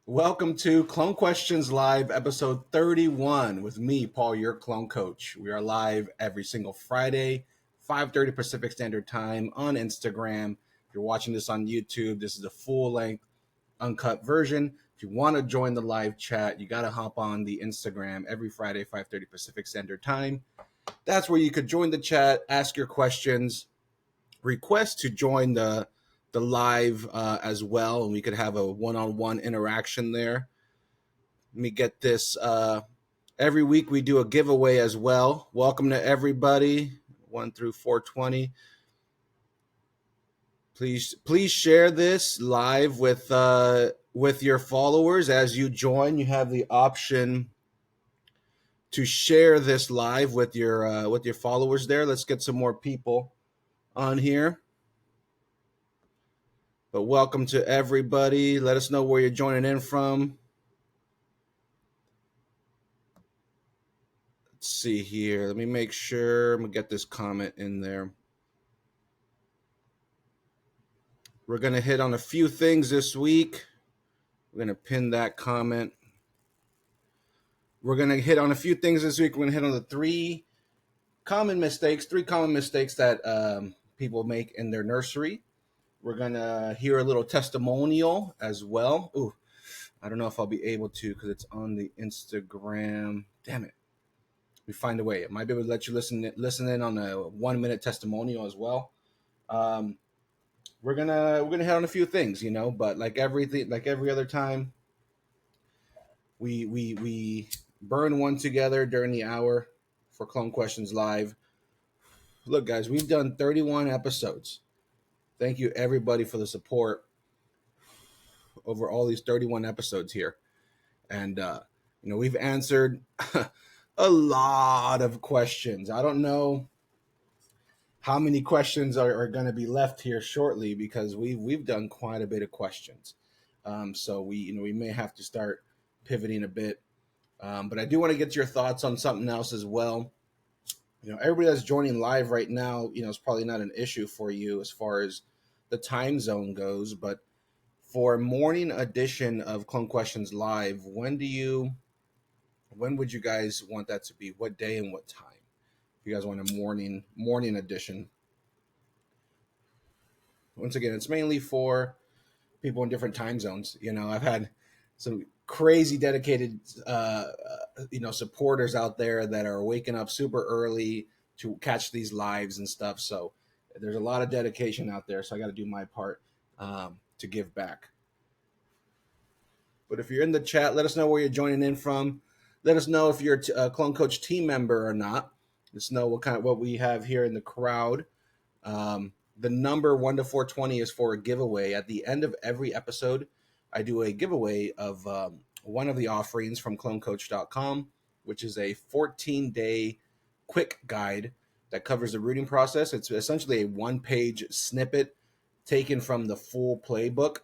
Welcome to Clone Questions Live, episode 31, with me, Paul, your clone coach. We are live every single Friday, 5:30 Pacific Standard Time on Instagram. If you're watching this on YouTube, this is the full-length, uncut version. If you want to join the live chat, you got to hop on the Instagram every Friday, 5:30 Pacific Standard Time. That's where you could join the chat, ask your questions, request to join the live as well, and we could have a one-on-one interaction there. Let me get this. Every week we do a giveaway as well. Welcome to everybody, 1 through 420. Please share this live with your followers as you join. You have the option to share this live with your followers there. Let's get some more people on here. But welcome to everybody. Let us know where you're joining in from. Let's see here. Let me make sure. I'm going to get this comment in there. We're going to hit on a few things this week. We're going to pin that comment. We're going to hit on a few things this week. We're going to hit on the three common mistakes that people make in their nursery. We're going to hear a little testimonial as well. Ooh, I don't know if I'll be able to because it's on the Instagram. Damn it. We find a way. I might be able to let you listen in on a 1-minute testimonial as well. We're gonna hit on a few things, but like every other time, we burn one together during the hour for Clone Questions Live. Look, guys, we've done 31 episodes. Thank you everybody for the support over all these 31 episodes here, and we've answered a lot of questions. I don't know how many questions are going to be left here shortly because we've done quite a bit of questions. So we may have to start pivoting a bit. But I do want to get your thoughts on something else as well. Everybody that's joining live right now, it's probably not an issue for you as far as the time zone goes. But for morning edition of Clone Questions Live, when would you guys want that to be? What day and what time? If you guys want a morning edition. Once again, it's mainly for people in different time zones. I've had some crazy dedicated supporters out there that are waking up super early to catch these lives and stuff. So there's a lot of dedication out there. So I got to do my part to give back. But if you're in the chat, let us know where you're joining in from. Let us know if you're a Clone Coach team member or not. Let us know what we have here in the crowd. The number 1 to 420 is for a giveaway. At the end of every episode, I do a giveaway of one of the offerings from clonecoach.com, which is a 14-day quick guide that covers the rooting process. It's essentially a 1-page snippet taken from the full playbook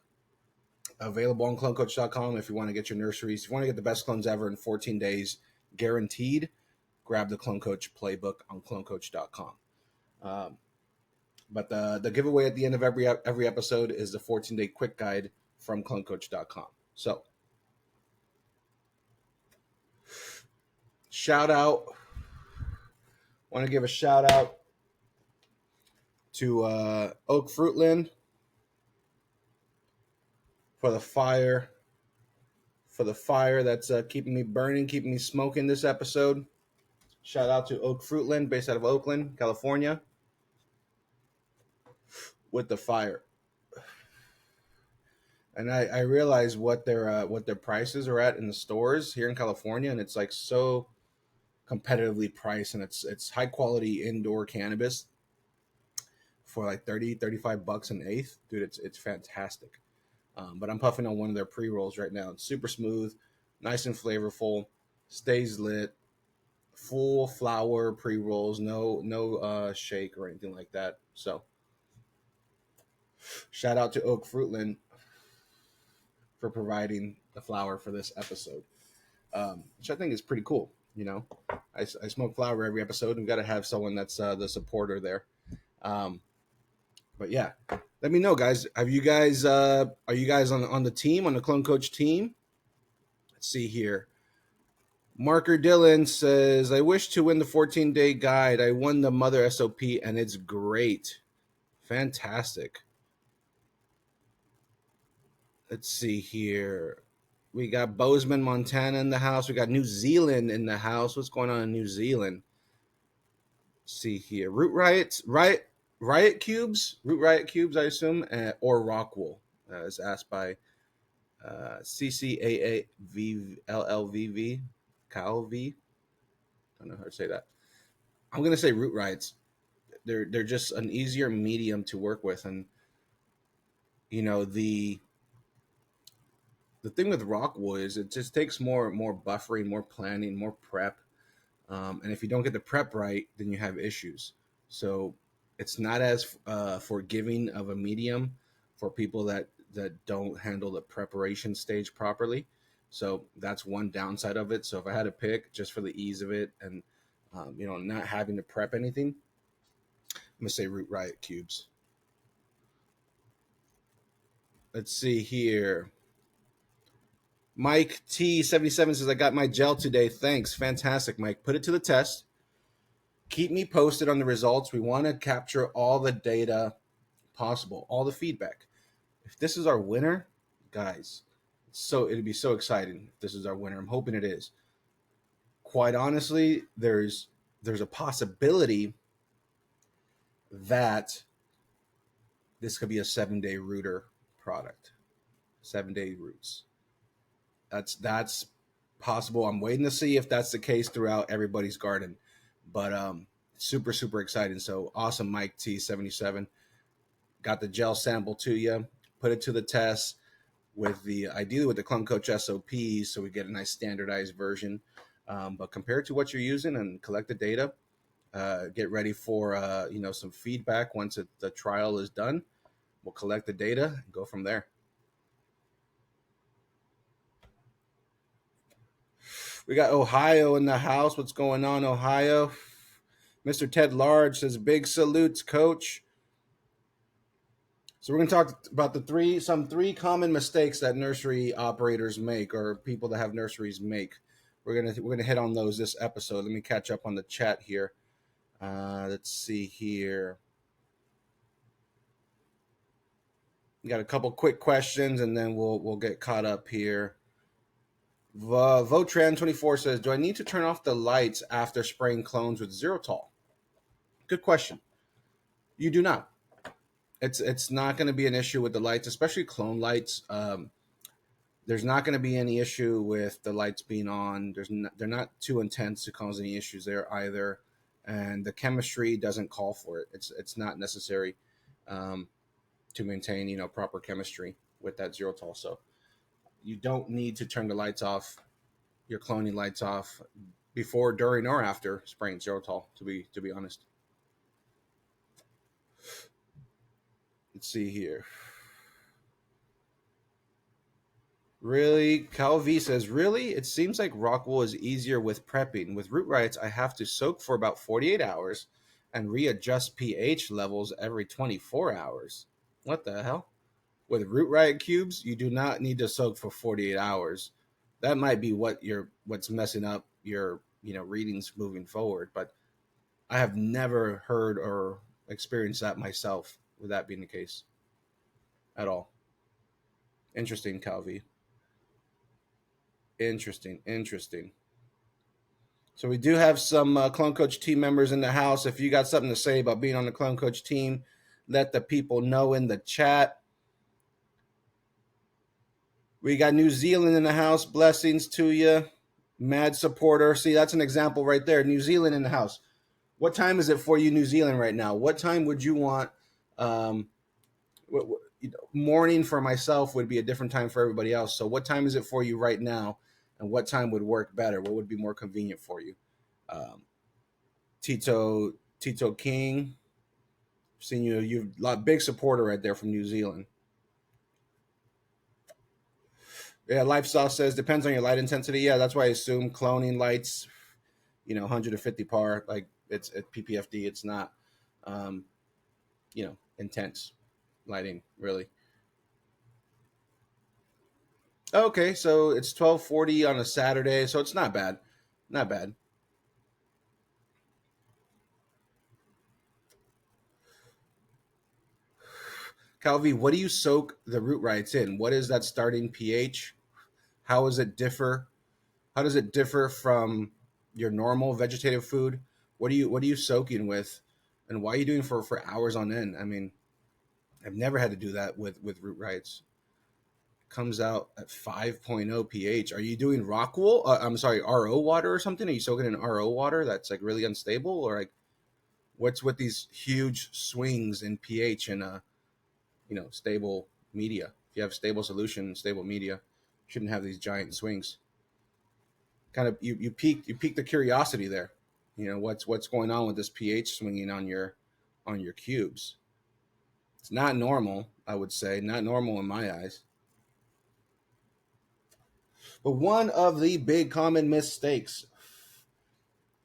available on clonecoach.com. If you want to get your nurseries, if you want to get the best clones ever in 14 days guaranteed, grab the Clone Coach playbook on clonecoach.com. But the giveaway at the end of every episode is the 14-day quick guide from clonecoach.com. So, shout out. Want to give a shout out to Oak Fruitland for the fire that's keeping me burning, keeping me smoking this episode. Shout out to Oak Fruitland, based out of Oakland, California, with the fire. And I realize what their prices are at in the stores here in California, and it's like so competitively priced, and it's high quality indoor cannabis for like $35 an eighth. Dude, it's fantastic. But I'm puffing on one of their pre-rolls right now. It's super smooth, nice and flavorful, stays lit, full flower pre-rolls, no shake or anything like that. So shout out to Oak Fruitland for providing the flower for this episode, which I think is pretty cool. I smoke flower every episode, and got to have someone that's the supporter there. But yeah, let me know, guys. Are you guys on the team, on the Clone Coach team? Let's see here. Marker Dylan says, I wish to win the 14-day guide. I won the Mother SOP and it's great. Fantastic. Let's see here. We got Bozeman, Montana in the house. We got New Zealand in the house. What's going on in New Zealand? Let's see here. Root riots, riot cubes, root riot cubes, I assume, or Rockwool, is asked by CCAAVLLVV, Calv. I don't know how to say that. I'm gonna say root riots. They're just an easier medium to work with, and you know the thing with Rockwool is it just takes more buffering, more planning, more prep. And if you don't get the prep right, then you have issues. So it's not as forgiving of a medium for people that don't handle the preparation stage properly. So that's one downside of it. So if I had to pick, just for the ease of it, and not having to prep anything, I'm gonna say Root Riot cubes. Let's see here. Mike T77 says, I got my gel today. Thanks. Fantastic, Mike. Put it to the test. Keep me posted on the results. We want to capture all the data possible, all the feedback. If this is our winner, guys, it'd be so exciting if this is our winner. I'm hoping it is. Quite honestly, there's a possibility that this could be a 7-day rooter product. 7-day roots. That's possible. I'm waiting to see if that's the case throughout everybody's garden. But super, super exciting. So awesome, Mike T77. Got the gel sample to you, put it to the test ideally with the Clone Coach SOPs, so we get a nice standardized version. But compared to what you're using, and collect the data, get ready for some feedback once the trial is done. We'll collect the data and go from there. We got Ohio in the house. What's going on, Ohio? Mr. Ted Large says, big salutes, coach. So we're going to talk about some three common mistakes that nursery operators make, or people that have nurseries make. We're gonna hit on those this episode. Let me catch up on the chat here. Let's see here. We got a couple quick questions, and then we'll get caught up here. Votran24 says, do I need to turn off the lights after spraying clones with Xerotol? Good question. You do not. It's not going to be an issue with the lights, especially clone lights. There's not going to be any issue with the lights being on. They're not too intense to cause any issues there either, and the chemistry doesn't call for it. It's not necessary to maintain proper chemistry with that Xerotol. So you don't need to turn the lights off, your cloning lights off, before, during, or after spraying Xerotol. To be honest. Let's see here. Really? Cal V says, really? It seems like Rockwool is easier with prepping. With root riots, I have to soak for about 48 hours and readjust pH levels every 24 hours. What the hell? With root riot cubes, you do not need to soak for 48 hours. That might be what's messing up your readings moving forward. But I have never heard or experienced that myself, with that being the case at all. Interesting, Calvi. Interesting. So we do have some Clone Coach team members in the house. If you got something to say about being on the Clone Coach team, let the people know in the chat. We got New Zealand in the house. Blessings to you. Mad supporter. See, that's an example right there. New Zealand in the house. What time is it for you, New Zealand, right now? What time would you want? Morning for myself would be a different time for everybody else. So what time is it for you right now? And what time would work better? What would be more convenient for you? Tito King, seen you're a big supporter right there from New Zealand. Yeah, Lifestyle says depends on your light intensity. Yeah, that's why I assume cloning lights, 150 par, like it's at PPFD. It's not, intense lighting really. Okay, so it's 12:40 on a Saturday, so it's not bad. Not bad. Calvi, what do you soak the root rights in? What is that starting pH? How does it differ? How does it differ from your normal vegetative food? What are you soaking with, and why are you doing for hours on end? I mean, I've never had to do that with root rights. Comes out at 5.0 pH. Are you doing rock wool? I'm sorry, RO water or something? Are you soaking in RO water that's like really unstable, or like what's with these huge swings in pH in a stable media? If you have stable solution, stable media, you shouldn't have these giant swings. Kind of you pique the curiosity there. What's going on with this pH swinging on your cubes? It's not normal, I would say, not normal in my eyes. But one of the big common mistakes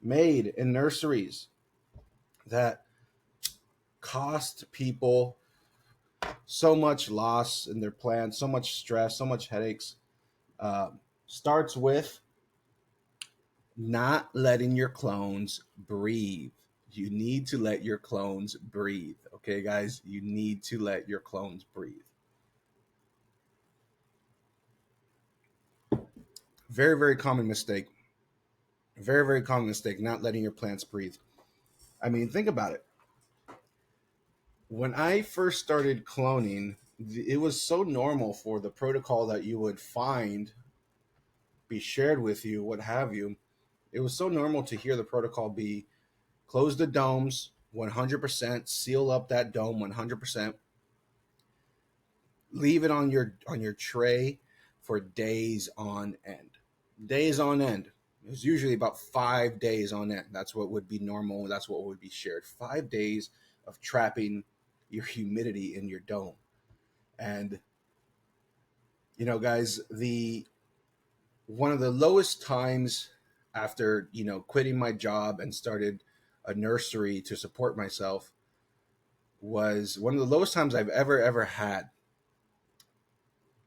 made in nurseries that cost people so much loss in their plants, so much stress, so much headaches, uh, starts with not letting your clones breathe. You need to let your clones breathe. Okay, guys, you need to let your clones breathe. Very, very common mistake. Very, very common mistake, not letting your plants breathe. I mean, think about it. When I first started cloning, it was so normal for the protocol that you would find be shared with you, what have you. It was so normal to hear the protocol be close the domes 100%, seal up that dome 100%, leave it on your tray for days on end. Days on end. It was usually about 5 days on end. That's what would be normal. That's what would be shared. 5 days of trapping your humidity in your dome. And guys, the one of the lowest times after quitting my job and started a nursery to support myself was one of the lowest times I've ever had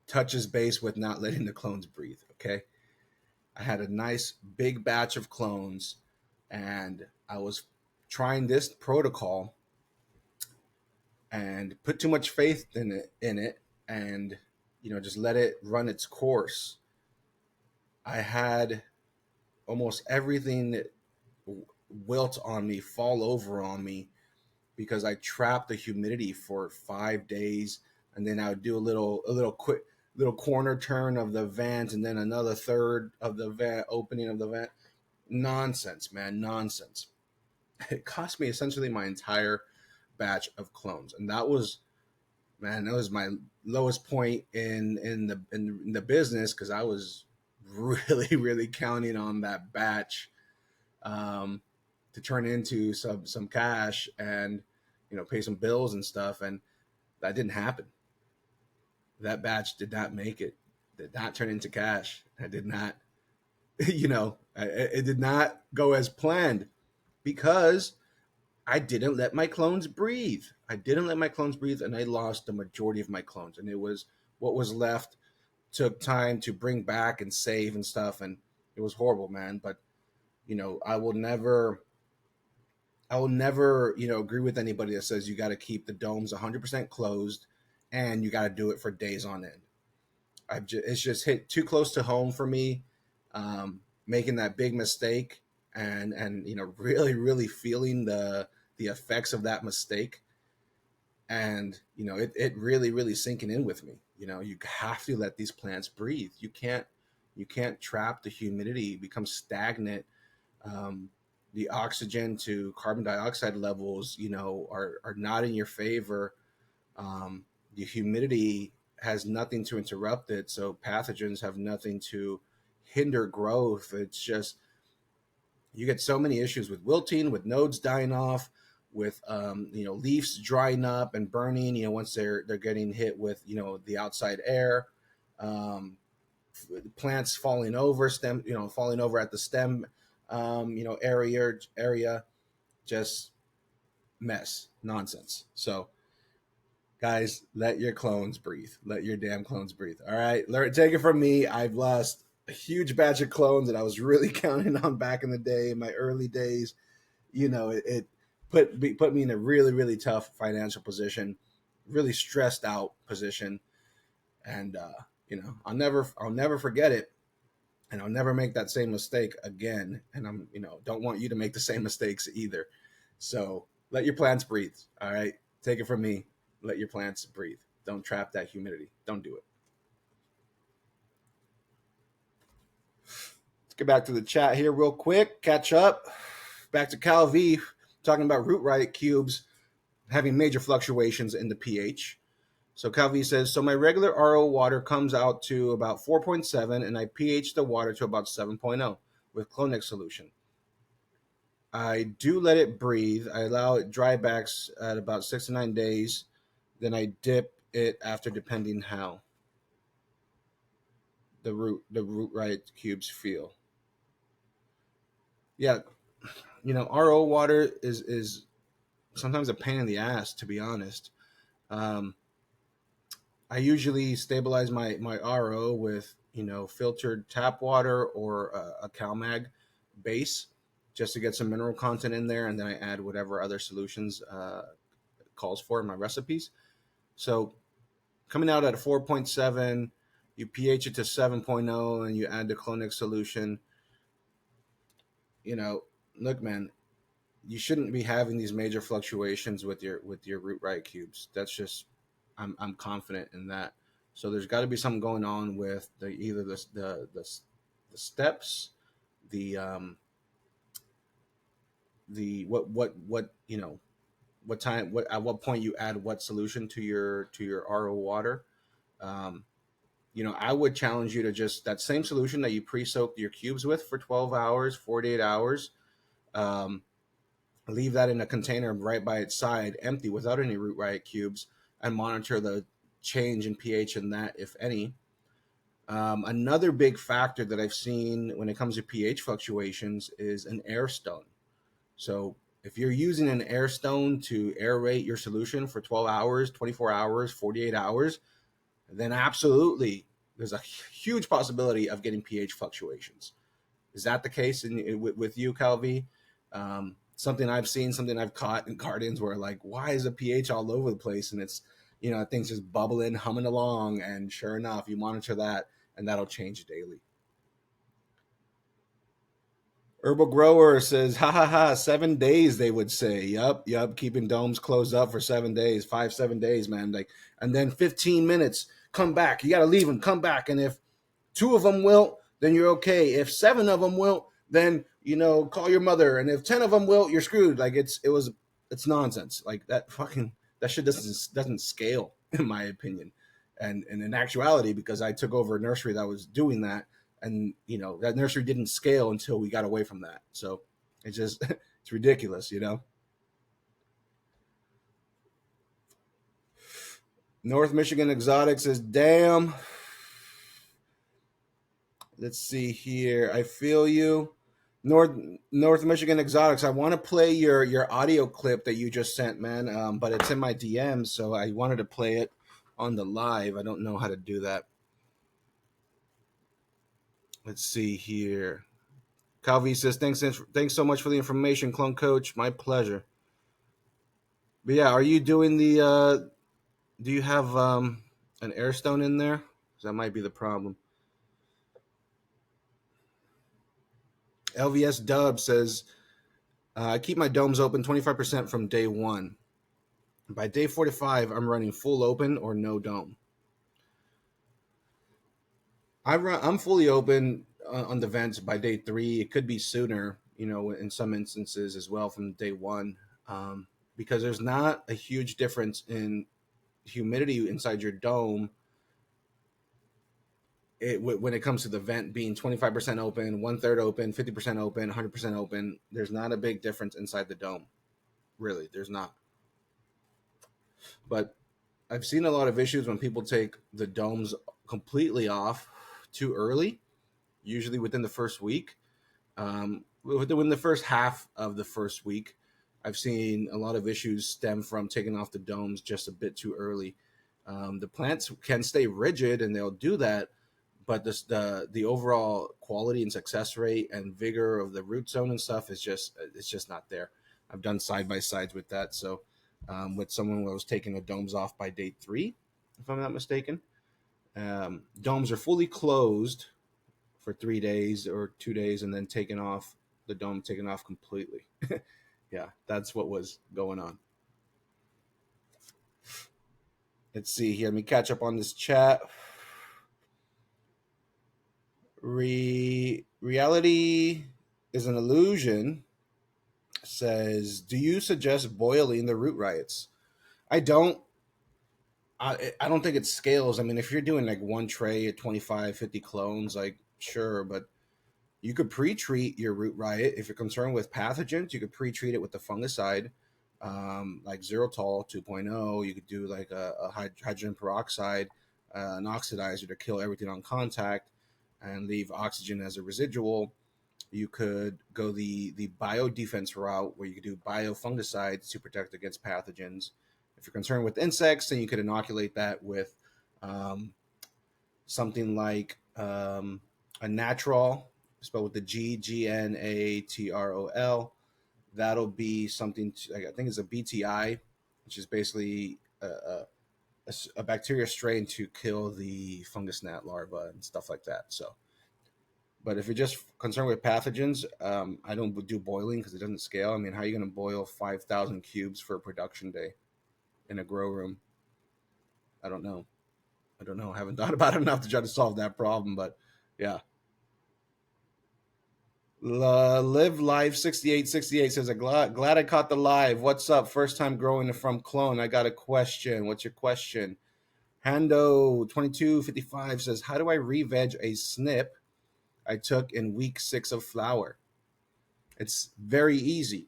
touches base with not letting the clones breathe. Okay, I had a nice big batch of clones, and I was trying this protocol and put too much faith in it, and just let it run its course. I had almost everything wilt on me, fall over on me, because I trapped the humidity for 5 days, and then I would do a little quick little corner turn of the vent, and then another third of the vent opening of the vent. Nonsense, man, nonsense. It cost me essentially my entire batch of clones, and that was my lowest point in the business, because I was really really counting on that batch um, to turn into some cash and pay some bills and stuff, and that didn't happen. That batch did not make it. Did not turn into cash. I did not, it did not go as planned because I didn't let my clones breathe. I didn't let my clones breathe, and I lost the majority of my clones. And it was what was left took time to bring back and save and stuff, and it was horrible, man. But I will never agree with anybody that says you got to keep the domes 100% closed, and you got to do it for days on end. It's just hit too close to home for me, making that big mistake, and really really feeling the effects of that mistake, and it really really sinking in with me. You have to let these plants breathe. You can't trap the humidity, become stagnant. um, the oxygen to carbon dioxide levels, are not in your favor. The humidity has nothing to interrupt it, so pathogens have nothing to hinder growth. It's just you get so many issues with wilting, with nodes dying off, with leaves drying up and burning. Once they're getting hit with the outside air, um, plants falling over, falling over at the stem, area, just mess, nonsense. So Guys, let your clones breathe. Let your damn clones breathe. All right, take it from me. I've lost a huge batch of clones that I was really counting on back in the day, in my early days. It put me in a really really tough financial position, really stressed out position, and I'll never forget it, and I'll never make that same mistake again. And don't want you to make the same mistakes either. So let your plants breathe. All right, take it from me. Let your plants breathe. Don't trap that humidity. Don't do it. Let's get back to the chat here real quick. Catch up. Back to Cal V talking about root right cubes having major fluctuations in the pH. So Calvi says, so my regular RO water comes out to about 4.7 and I pH the water to about 7.0 with Clonix solution. I do let it breathe. I allow it dry backs at about 6 to 9 days. Then I dip it after, depending how the root right cubes feel. Yeah, RO water is sometimes a pain in the ass, to be honest. I usually stabilize my RO with filtered tap water or a CalMag base, just to get some mineral content in there, and then I add whatever other solutions calls for in my recipes. So coming out at a 4.7, you pH it to 7.0, and you add the Clonix solution. Look, man, you shouldn't be having these major fluctuations with your root right cubes. That's just I'm confident in that. So there's got to be something going on with either the steps, the what time, what at what point you add what solution to your RO water. Um, I would challenge you to just that same solution that you pre-soaked your cubes with for 12 hours, 48 hours. Um, Leave that in a container right by its side, empty, without any root riot cubes, and monitor the change in pH in that, if any. Another big factor that I've seen when it comes to pH fluctuations is an air stone. So if you're using an air stone to aerate your solution for 12 hours, 24 hours, 48 hours, then absolutely there's a huge possibility of getting pH fluctuations. Is that the case with you, Calvi? Something I've seen, something I've caught in gardens where, like, why is the pH all over the place? And it's, things just bubbling, humming along. And sure enough, you monitor that and that'll change daily. Herbal Grower says, ha ha ha, 7 days, they would say. Yup, keeping domes closed up for 7 days, 5, 7 days, man. Like, and then 15 minutes, come back. You got to leave them, come back. And if 2 of them wilt, then you're okay. If 7 of them wilt, then call your mother. And if 10 of them wilt, you're screwed. Like it's nonsense. Like that shit doesn't scale, in my opinion. And in actuality, because I took over a nursery that was doing that, and that nursery didn't scale until we got away from that. So it's just it's ridiculous. North Michigan Exotics is damn. Let's see here. I feel you. North Michigan Exotics. I want to play your audio clip that you just sent, man. But it's in my DMs, so I wanted to play it on the live. I don't know how to do that. Let's see here. Calvi says, thanks so much for the information, Clone Coach. My pleasure. But yeah, are you doing the do you have an air stone in there? That might be the problem. LVS Dub says, I keep my domes open 25% from day 1. By day 45, I'm running full open or no dome. I'm fully open on the vents by day 3. It could be sooner, in some instances as well from day 1, because there's not a huge difference in humidity inside your dome. When it comes to the vent being 25% open, 1/3 open, 50% open, 100% open, there's not a big difference inside the dome. Really, there's not. But I've seen a lot of issues when people take the domes completely off too early, usually within the first week. Within the first half of the first week, I've seen a lot of issues stem from taking off the domes just a bit too early. The plants can stay rigid, and they'll do that, but the overall quality and success rate and vigor of the root zone and stuff is just it's just not there. I've done side by sides with that. So with someone who was taking the domes off by day 3, if I'm not mistaken, domes are fully closed for 3 days or 2 days, and then taken off the dome taken off completely. Yeah, that's what was going on. Let's see here. Let me catch up on this chat. Reality is an illusion says, do you suggest boiling the root riots? I don't. I don't think it scales. I mean, if you're doing like one tray at 25, 50 clones, like sure, but you could pre-treat your root riot if you're concerned with pathogens. You could pre-treat it with the fungicide, like Xylitol 2.0. You could do like a hydrogen peroxide, an oxidizer to kill everything on contact, and leave oxygen as a residual. You could go the biodefense route where you could do biofungicides to protect against pathogens. If you're concerned with insects, then you could inoculate that with um, something like a natural, spelled with the Gnatrol. That'll be something I think it's a BTI, which is basically a bacteria strain to kill the fungus gnat larva and stuff like that. So, but if you're just concerned with pathogens, I don't do boiling because it doesn't scale. I mean, how are you going to boil 5,000 cubes for a production day in a grow room? I don't know. I don't know. I haven't thought about it enough to try to solve that problem, but yeah. Live Live 6868 says, glad I caught the live. What's up? First time growing from clone. I got a question. What's your question? Hando 2255 says, how do I re-veg a snip I took in week 6 of flower? It's very easy.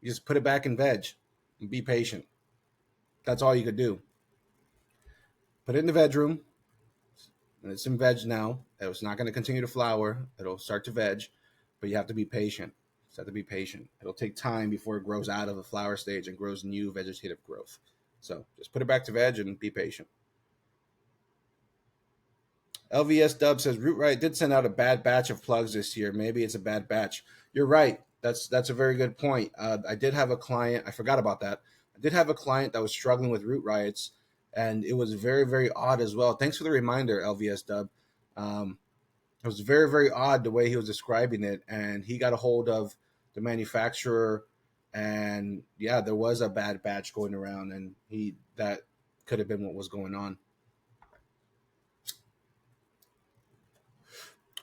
You just put it back in veg and be patient. That's all you could do. Put it in the veg room, and it's in veg now. It's not going to continue to flower. It'll start to veg, but you have to be patient. You have to be patient. It'll take time before it grows out of the flower stage and grows new vegetative growth. So just put it back to veg and be patient. LVS Dub says Root Riot did send out a bad batch of plugs this year. Maybe it's a bad batch. You're right. That's a very good point. I did have a client. I forgot about that. I did have a client that was struggling with root riots, and it was very, very odd as well. Thanks for the reminder, LVS Dub. It was very, very odd the way he was describing it, and he got a hold of the manufacturer, and yeah, there was a bad batch going around, and that could have been what was going on.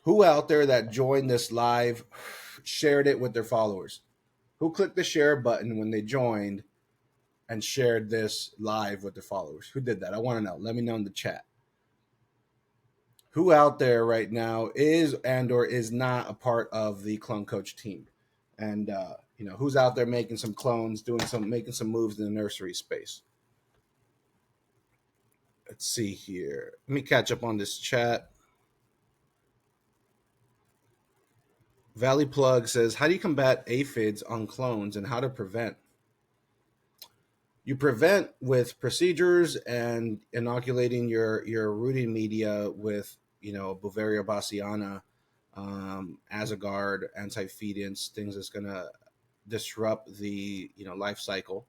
Who out there that joined this live shared it with their followers? Who clicked the share button when they joined and shared this live with their followers? Who did that? I want to know. Let me know in the chat. Who out there right now is and or is not a part of the Clone Coach team? And who's out there making some clones, making some moves in the nursery space? Let's see here. Let me catch up on this chat. Valley Plug says, how do you combat aphids on clones and how to prevent? You prevent with procedures and inoculating your rooting media with, Beauveria bassiana, Azagard, anti-feedants, things that's going to disrupt the, life cycle.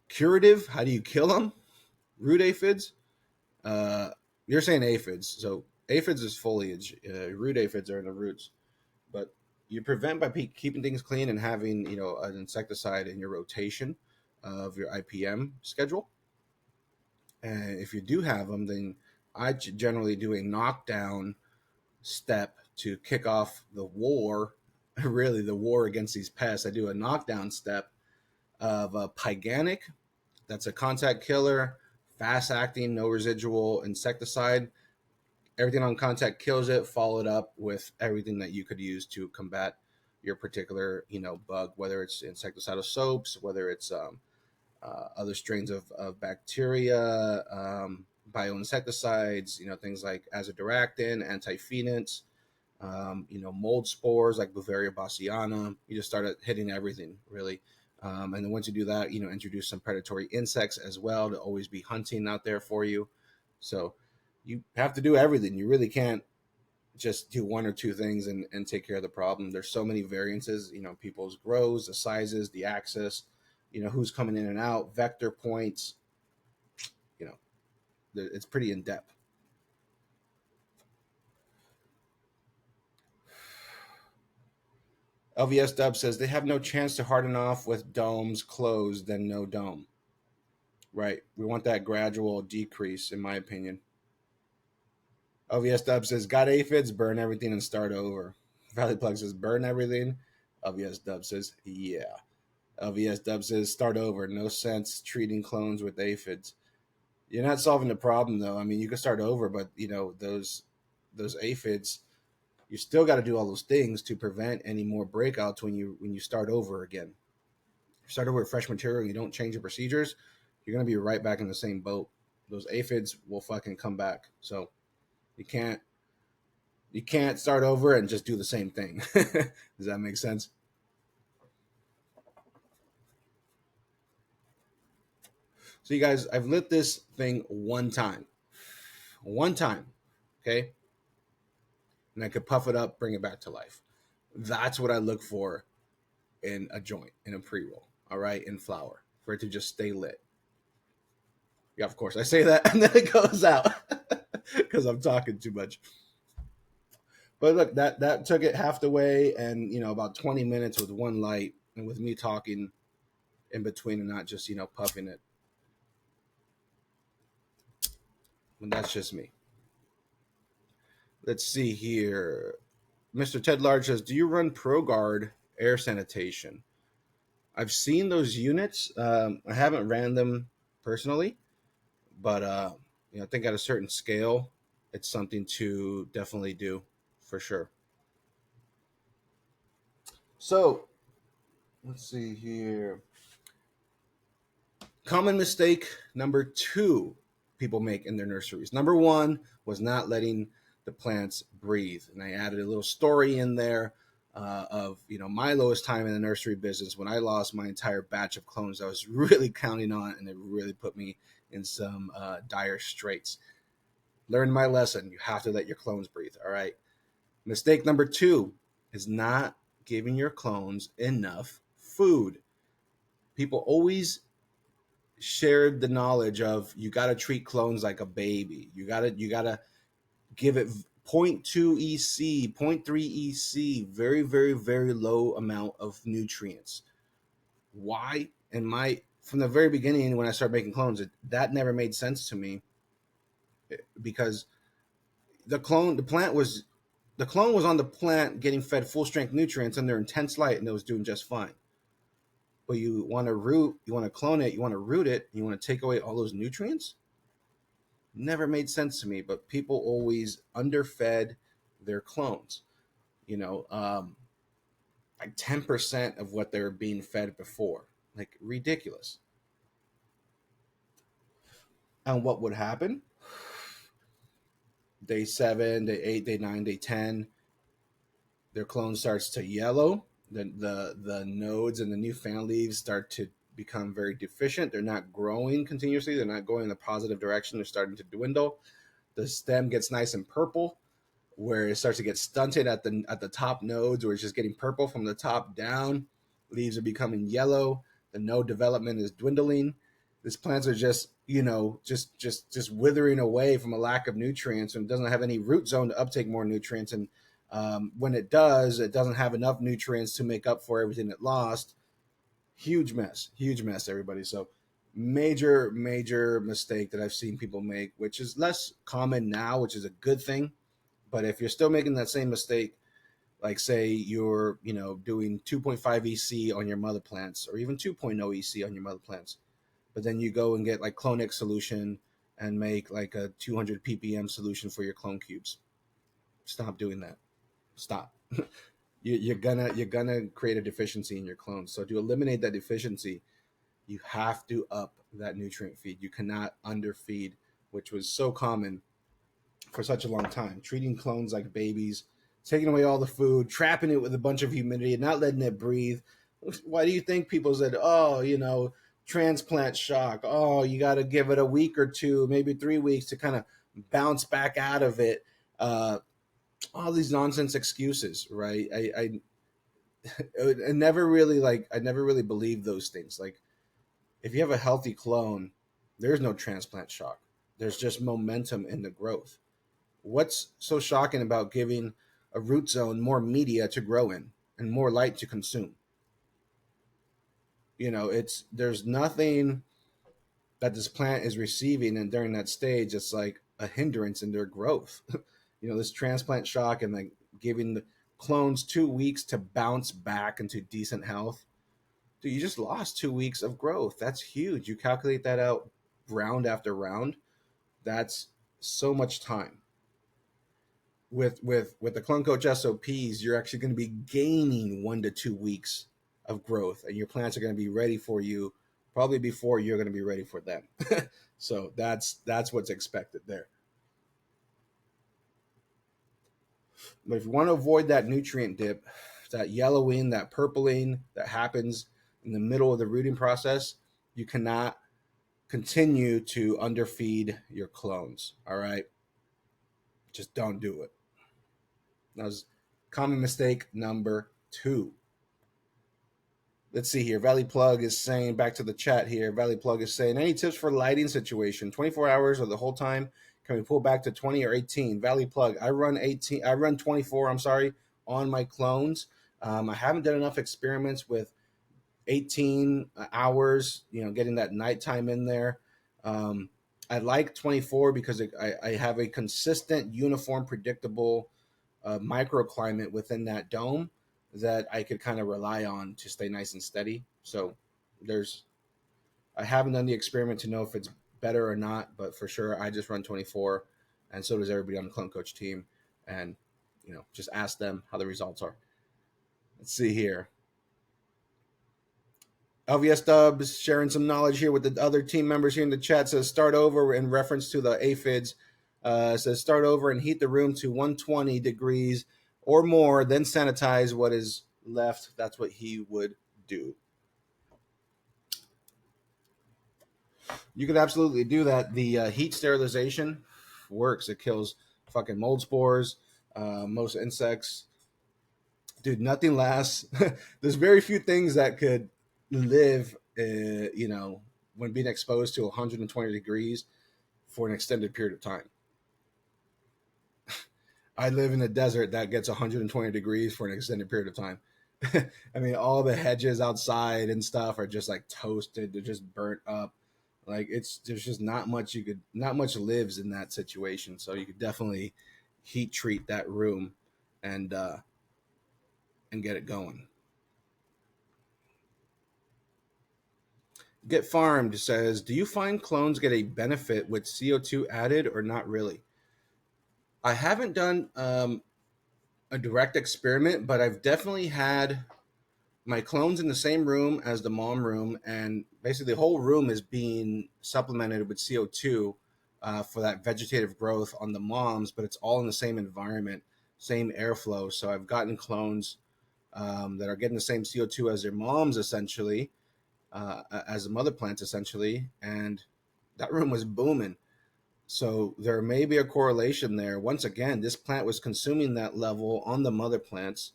Curative, how do you kill them? Root aphids? You're saying aphids. So aphids is foliage. Root aphids are in the roots. But you prevent by keeping things clean and having, an insecticide in your rotation of your IPM schedule. And if you do have them, then I generally do a knockdown step to kick off the war, really the war against these pests. I do a knockdown step of a Pyganic. That's a contact killer, fast acting, no residual insecticide. Everything on contact kills it, followed up with everything that you could use to combat your particular, bug, whether it's insecticidal soaps, whether it's other strains of bacteria, bioinsecticides, things like azadirachtin, anti-phenants. mold spores like Bavaria bassiana. You just start hitting everything really. And then once you do that, introduce some predatory insects as well to always be hunting out there for you. So you have to do everything. You really can't just do one or two things and take care of the problem. There's so many variances, people's grows, the sizes, the axis, who's coming in and out, vector points, you know, it's pretty in depth. LVS Dub says they have no chance to harden off with domes closed than no dome. Right. We want that gradual decrease, in my opinion. LVS Dub says, got aphids, burn everything and start over. Valley Plug says, burn everything. LVS Dub says, yeah. LVS Dub says, start over. No sense treating clones with aphids. You're not solving the problem, though. I mean, you can start over, but, those aphids, you still got to do all those things to prevent any more breakouts when you start over again. If you start over with fresh material and you don't change your procedures, you're going to be right back in the same boat. Those aphids will fucking come back. So you can't start over and just do the same thing. Does that make sense? So you guys, I've lit this thing one time. Okay? And I could puff it up, bring it back to life. That's what I look for in a joint, in a pre-roll, all right, in flower, for it to just stay lit. Yeah, of course, I say that and then it goes out because I'm talking too much. But look, that took it half the way, and about 20 minutes with one light and with me talking in between and not just puffing it. And that's just me. Let's see here. Mr. Ted Large says, do you run ProGuard air sanitation? I've seen those units. I haven't ran them personally, but I think at a certain scale, it's something to definitely do for sure. So let's see here. Common mistake number 2 people make in their nurseries. Number 1 was not letting the plants breathe, and I added a little story in there of my lowest time in the nursery business when I lost my entire batch of clones I was really counting on, and it really put me in some dire straits. Learn my lesson. You have to let your clones breathe. All right. Mistake number 2 is not giving your clones enough food. People always shared the knowledge of you got to treat clones like a baby. You got to give it 0.2 EC, 0.3 EC, very, very, very low amount of nutrients. Why? From the very beginning when I started making clones, that never made sense to me, because the clone was on the plant getting fed full strength nutrients under intense light, and it was doing just fine. But you want to clone it, you want to root it, you want to take away all those nutrients? Never made sense to me, but people always underfed their clones. Like 10% of what they were being fed before. Like, ridiculous. And what would happen? Day 7, day 8, day 9, day 10, their clone starts to yellow. The nodes and the new fan leaves start to become very deficient. They're not growing continuously. They're not going in the positive direction. They're starting to dwindle. The stem gets nice and purple, where it starts to get stunted at the top nodes, where it's just getting purple from the top down. Leaves are becoming yellow. The node development is dwindling. These plants are just just withering away from a lack of nutrients, and doesn't have any root zone to uptake more nutrients. And when it does, it doesn't have enough nutrients to make up for everything it lost. Huge mess, everybody. So major mistake that I've seen people make, which is less common now, which is a good thing. But if you're still making that same mistake, like say you're doing 2.5 EC on your mother plants, or even 2.0 EC on your mother plants, but then you go and get like Clonix solution and make like a 200 ppm solution for your clone cubes, stop doing that. Stop. You're gonna create a deficiency in your clones. So to eliminate that deficiency, you have to up that nutrient feed. You cannot underfeed, which was so common for such a long time. Treating clones like babies, taking away all the food, trapping it with a bunch of humidity, and not letting it breathe. Why do you think people said, oh, transplant shock? Oh, you got to give it a week or two, maybe 3 weeks to kind of bounce back out of it. All these nonsense excuses, right? I never really I never really believed those things. Like, if you have a healthy clone, there's no transplant shock. There's just momentum in the growth. What's so shocking about giving a root zone more media to grow in and more light to consume? It's there's nothing that this plant is receiving, and during that stage, it's like a hindrance in their growth. This transplant shock and like giving the clones 2 weeks to bounce back into decent health. Dude, you just lost 2 weeks of growth. That's huge. You calculate that out round after round. That's so much time. With the clone coach SOPs, you're actually going to be gaining 1 to 2 weeks of growth, and your plants are going to be ready for you probably before you're going to be ready for them. So that's what's expected there. But if you want to avoid that nutrient dip, that yellowing, that purpling that happens in the middle of the rooting process, you cannot continue to underfeed your clones. All right. Just don't do it. That was common mistake number 2. Let's see here. Valley Plug is saying, back to the chat here. Valley Plug is saying, any tips for lighting situation? 24 hours or the whole time? Can we pull back to 20 or 18? Valley Plug, I run 18. I run 24. I'm sorry, on my clones. I haven't done enough experiments with 18 hours. Getting that nighttime in there. I like 24 because I have a consistent, uniform, predictable microclimate within that dome that I could kind of rely on to stay nice and steady. So I haven't done the experiment to know if it's better or not, but for sure I just run 24, and so does everybody on the Clone Coach team, and just ask them how the results are. Let's see here. LVS Dubs sharing some knowledge here with the other team members here in the chat. Says start over in reference to the aphids. Says start over and heat the room to 120 degrees or more, then sanitize what is left. That's what he would do. You could absolutely do that. The heat sterilization works. It kills fucking mold spores, most insects. Dude, nothing lasts. There's very few things that could live, when being exposed to 120 degrees for an extended period of time. I live in a desert that gets 120 degrees for an extended period of time. I mean, all the hedges outside and stuff are just like toasted. They're just burnt up. Like there's just not much lives in that situation. So you could definitely heat treat that room and get it going. Get Farmed says, do you find clones get a benefit with CO2 added or not really? I haven't done a direct experiment, but I've definitely had my clones in the same room as the mom room, and basically the whole room is being supplemented with CO2 for that vegetative growth on the moms, but it's all in the same environment, same airflow. So I've gotten clones that are getting the same CO2 as their moms, essentially, as the mother plants, essentially, and that room was booming. So there may be a correlation there. Once again, this plant was consuming that level on the mother plants.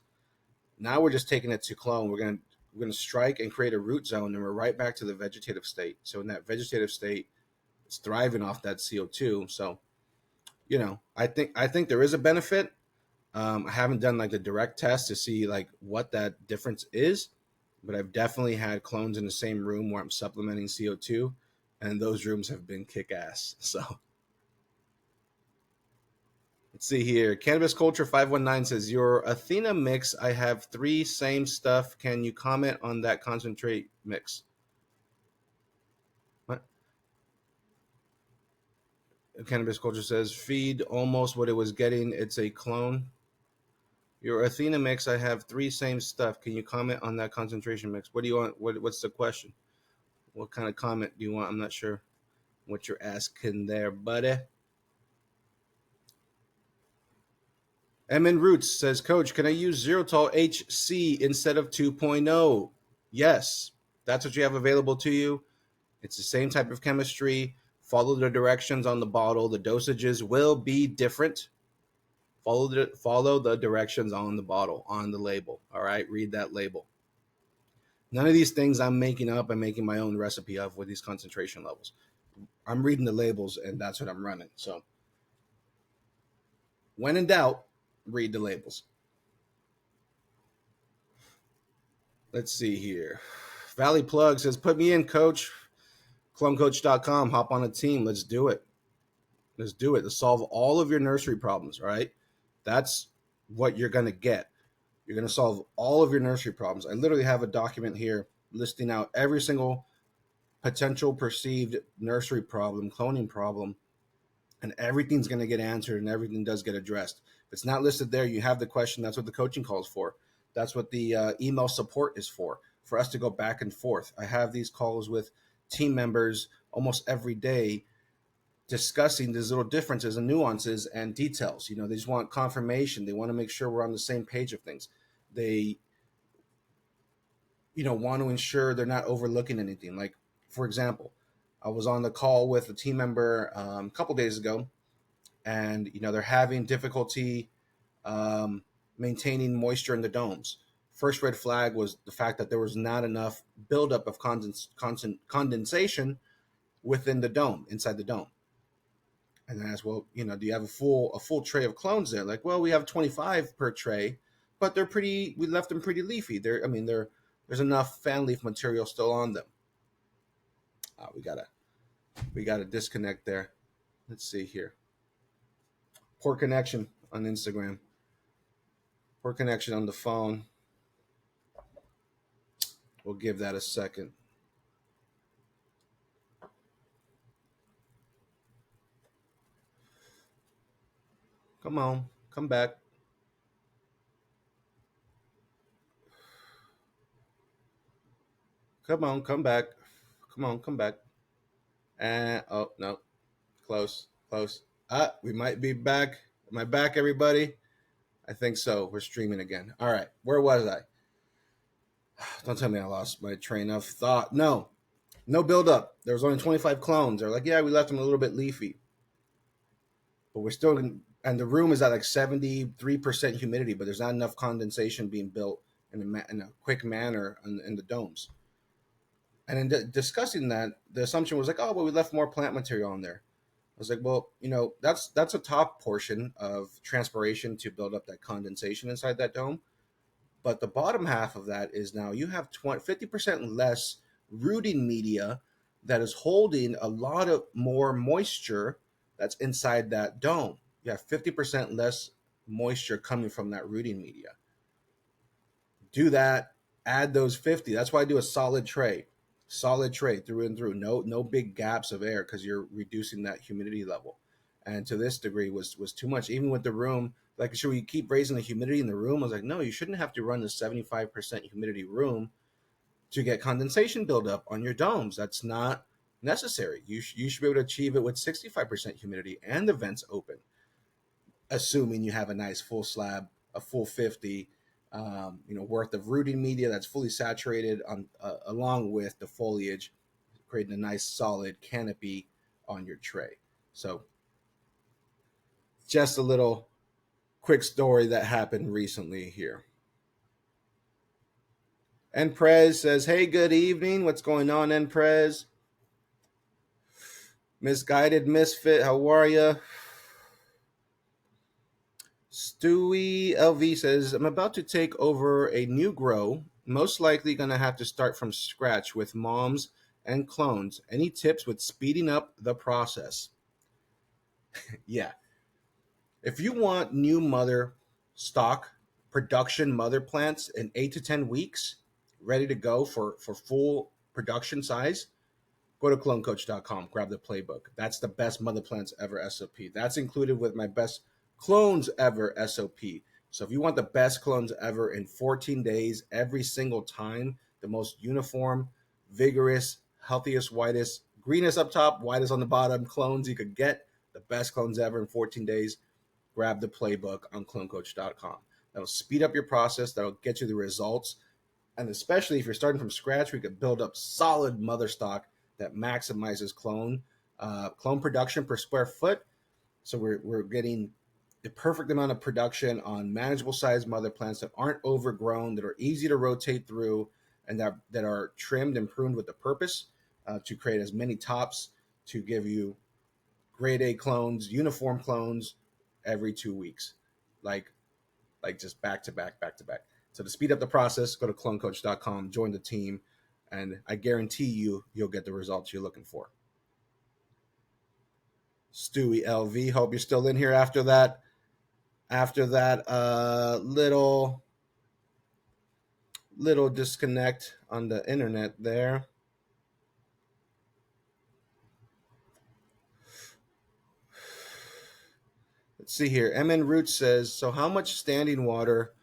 Now we're just taking it to clone. We're gonna strike and create a root zone, and we're right back to the vegetative state. So in that vegetative state, it's thriving off that CO2. So, I think there is a benefit. I haven't done like the direct test to see like what that difference is, but I've definitely had clones in the same room where I'm supplementing CO2, and those rooms have been kick ass. So let's see here. Cannabis Culture 519 says, your Athena mix, I have 3 same stuff. Can you comment on that concentrate mix? What? Cannabis Culture says, feed almost what it was getting. It's a clone. Your Athena mix, I have 3 same stuff. Can you comment on that concentration mix? What do you want? What's the question? What kind of comment do you want? I'm not sure what you're asking there, buddy. MN Roots says, Coach, can I use Xerotal HC instead of 2.0? Yes, that's what you have available to you. It's the same type of chemistry. Follow the directions on the bottle. The dosages will be different. Follow the directions on the bottle, on the label. All right, read that label. None of these things I'm making up and making my own recipe of with these concentration levels. I'm reading the labels and that's what I'm running. So when in doubt, read the labels. Let's see here. Valley Plug says, put me in, coach. Clonecoach.com. Hop on a team. Let's do it. Let's do it. Let's solve all of your nursery problems, right? That's what you're going to get. You're going to solve all of your nursery problems. I literally have a document here listing out every single potential perceived nursery problem, cloning problem, and everything's going to get answered and everything does get addressed. If it's not listed there, you have the question. That's what the coaching call is for. That's what the email support is for us to go back and forth. I have these calls with team members almost every day discussing these little differences and nuances and details. You know, they just want confirmation. They want to make sure we're on the same page of things. They, want to ensure they're not overlooking anything. Like, for example, I was on the call with a team member a couple days ago, and they're having difficulty maintaining moisture in the domes. First red flag was the fact that there was not enough buildup of condensation within the dome, inside the dome. And then I asked, well, do you have a full tray of clones there? Like, well, we have 25 per tray, but we left them pretty leafy. There's enough fan leaf material still on them. We gotta disconnect there. Let's see here. Poor connection on Instagram. Poor connection on the phone. We'll give that a second. Come on, come back. Come on, come back. Come on, come back. And oh no, close. We might be back. Am I back, everybody? I think so. We're streaming again. All right, where was I? Don't tell me I lost my train of thought. No build-up. There was only 25 clones. They're like, yeah, we left them a little bit leafy, but we're still and the room is at like 73% humidity, but there's not enough condensation being built in a quick manner in the domes. And in discussing that, the assumption was like, oh, well, we left more plant material on there. I was like, well, that's a top portion of transpiration to build up that condensation inside that dome. But the bottom half of that is now you have 50% less rooting media that is holding a lot of more moisture that's inside that dome. You have 50% less moisture coming from that rooting media. Do that, add those 50. That's why I do a solid tray through and through. No big gaps of air because you're reducing that humidity level. And to this degree was too much. Even with the room, like, should we keep raising the humidity in the room? I was like, no, you shouldn't have to run the 75% humidity room to get condensation buildup on your domes. That's not necessary. You should be able to achieve it with 65% humidity and the vents open, assuming you have a nice full slab, a full 50, worth of rooting media that's fully saturated on along with the foliage, creating a nice solid canopy on your tray. So just a little quick story that happened recently here. Enprez says, hey, good evening. What's going on, Enprez? Misguided Misfit, how are you? Stewie LV says, I'm about to take over a new grow. Most likely going to have to start from scratch with moms and clones. Any tips with speeding up the process? Yeah. If you want new mother stock production mother plants in 8 to 10 weeks, ready to go for full production size, go to clonecoach.com, grab the playbook. That's the best mother plants ever SOP. That's included with my best clones ever SOP. So if you want the best clones ever in 14 days, every single time, the most uniform, vigorous, healthiest, whitest, greenest up top, whitest on the bottom clones you could get, the best clones ever in 14 days, grab the playbook on clonecoach.com. That'll speed up your process. That'll get you the results. And especially if you're starting from scratch, we could build up solid mother stock that maximizes clone production per square foot. So we're getting the perfect amount of production on manageable sized mother plants that aren't overgrown, that are easy to rotate through, and that are trimmed and pruned with the purpose to create as many tops to give you grade A clones, uniform clones every 2 weeks, like just back to back, back to back. So to speed up the process, go to clonecoach.com, join the team, and I guarantee you'll get the results you're looking for. Stewie LV, hope you're still in here after that. After that, little disconnect on the internet there. Let's see here. MN Root says, so how much standing water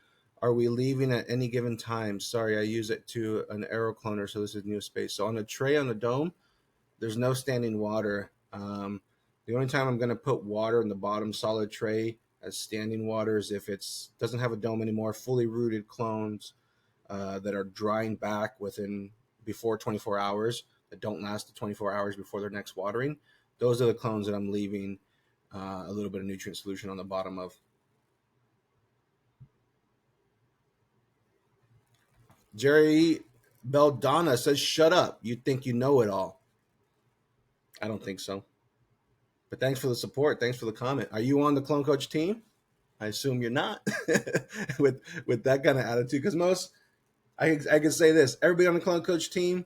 are we leaving at any given time? Sorry, I use it to an arrow cloner, so this is new space. So on the tray on the dome, there's no standing water. The only time I'm going to put water in the bottom solid tray as standing water is if it doesn't have a dome anymore, fully rooted clones that are drying back before 24 hours, that don't last the 24 hours before their next watering. Those are the clones that I'm leaving a little bit of nutrient solution on the bottom of. Jerry Beldonna says, shut up. You think you know it all. I don't think so. But thanks for the support. Thanks for the comment. Are you on the Clone Coach team? I assume you're not with that kind of attitude. Because I can say this, everybody on the Clone Coach team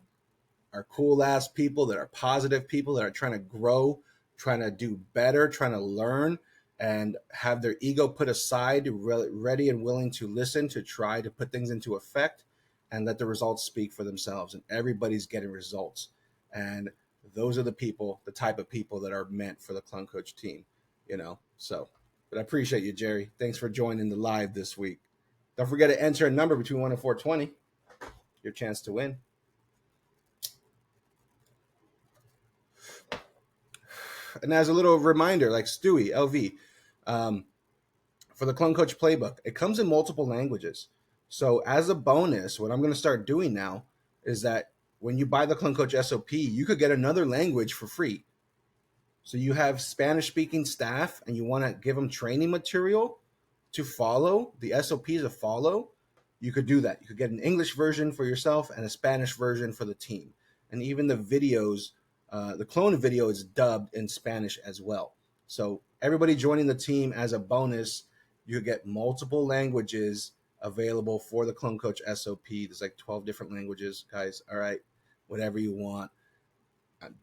are cool ass people that are positive people that are trying to grow, trying to do better, trying to learn, and have their ego put aside, ready and willing to listen, to try to put things into effect and let the results speak for themselves. And everybody's getting results. And those are the type of people that are meant for the Clone Coach team, so. But I appreciate you, Jerry. Thanks for joining the live this week. Don't forget to enter a number between 1 and 420. Your chance to win. And as a little reminder, like Stewie, LV, for the Clone Coach Playbook, it comes in multiple languages. So as a bonus, what I'm going to start doing now is that when you buy the Clone Coach SOP, you could get another language for free. So you have Spanish-speaking staff and you want to give them training material to follow, the SOPs to follow, you could do that. You could get an English version for yourself and a Spanish version for the team. And even the videos, the clone video is dubbed in Spanish as well. So everybody joining the team as a bonus, you get multiple languages available for the Clone Coach SOP. There's like 12 different languages, guys. All right, whatever you want.